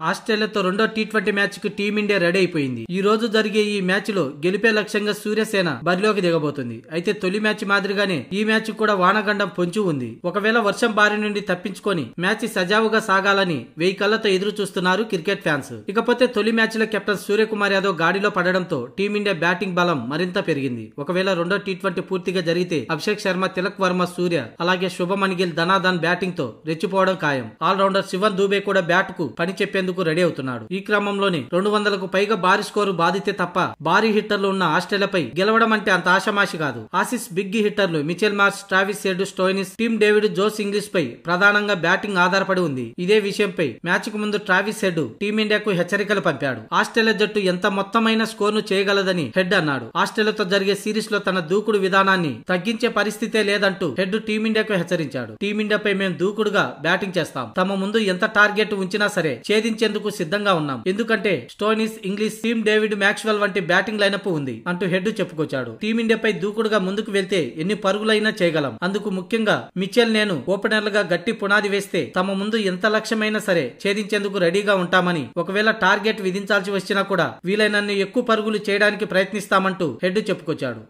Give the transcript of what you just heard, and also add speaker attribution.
Speaker 1: ఆస్ట్రేలియాతో రెండో T20 match కు team India ready అయిపోయింది. ఈ రోజు జరిగే ఈ మ్యాచ్ లో గెలిపే లక్ష్యంగా సూర్యసేన బరిలోకి దిగబోతుంది. అయితే తొలి మ్యాచ్ మాదిరిగానే ఈ మ్యాచ్ కూడా వానగండం పొంచి ఉంది. ఒకవేళ వర్షం బారి నుండి తప్పించుకొని మ్యాచ్ సజావుగా సాగాలని 1000 కళ్లతో ఎదురు చూస్తున్నారు క్రికెట్ ఫ్యాన్స్. ఇకపోతే తొలి మ్యాచ్ లో కెప్టెన్ సూర్యకుమార్ యాదవ్ గాడిలో పడడంతో టీమిండియా బ్యాటింగ్ బలం మరింత పెరిగింది. ఒకవేళ రెండో టీ20 పూర్తిగా జరిగితే అభిషేక్ శర్మ, తిలక్ వర్మ, సూర్య అలాగే శుభమన్ గిల్ ధనాధన్ బ్యాటింగ్ తో రెచ్చిపోవడం ఖాయం. ఆల్రౌండర్ శివన్ దూబే కూడా బ్యాట్ కు పని చెప్పేందుకు రెడీ అవుతున్నాడు. ఈ క్రమంలోనే 200కు పైగా భారీ స్కోరు బాధితే తప్ప భారీ హిట్టర్లు ఉన్న ఆస్ట్రేలియాపై గెలవడం అంటే అంత ఆషామాషి కాదు. ఆసీస్ బిగ్ హిట్టర్లు Mitchell Marsh, Travis Head, Stoinis, Tim David, Josh Inglis పై ప్రధానంగా బ్యాటింగ్ ఆధారపడి ఉంది. ఇదే విషయంపై మ్యాచ్ కు ముందు ట్రావిస్ హెడ్ టీమిండియాకు హెచ్చరికలు పంపాడు. ఆస్ట్రేలియా జట్టు ఎంత మొత్తమైన స్కోర్ ను చేయగలదని హెడ్ అన్నాడు. ఆస్ట్రేలియాతో జరిగే సిరీస్ లో తన దూకుడు విధానాన్ని తగ్గించే పరిస్థితే లేదంటూ హెడ్ టీమిండియాకు హెచ్చరించాడు. టీమిండియాపై మేము దూకుడుగా బ్యాటింగ్ చేస్తాం. తమ ముందు ఎంత టార్గెట్ ఉంచినా సరే ఛేదించేందుకు సిద్ధంగా ఉన్నాం. ఎందుకంటే Stoinis, English, team David, Maxwell వంటి బ్యాటింగ్ లైనప్ ఉంది అంటూ హెడ్ చెప్పుకొచ్చాడు. టీమిండియాపై దూకుడుగా ముందుకు వెళ్తే ఎన్ని పరుగులైనా చేయగలం. అందుకు ముఖ్యంగా మిచెల్, నేను ఓపెనర్లుగా గట్టి పునాది వేస్తే తమ ముందు ఎంత లక్ష్యమైనా సరే ఛేదించేందుకు రెడీగా ఉంటామని, ఒకవేళ టార్గెట్ విధించాల్సి వచ్చినా కూడా వీలైనన్ని ఎక్కువ పరుగులు చేయడానికి ప్రయత్నిస్తామంటూ హెడ్ చెప్పుకొచ్చాడు.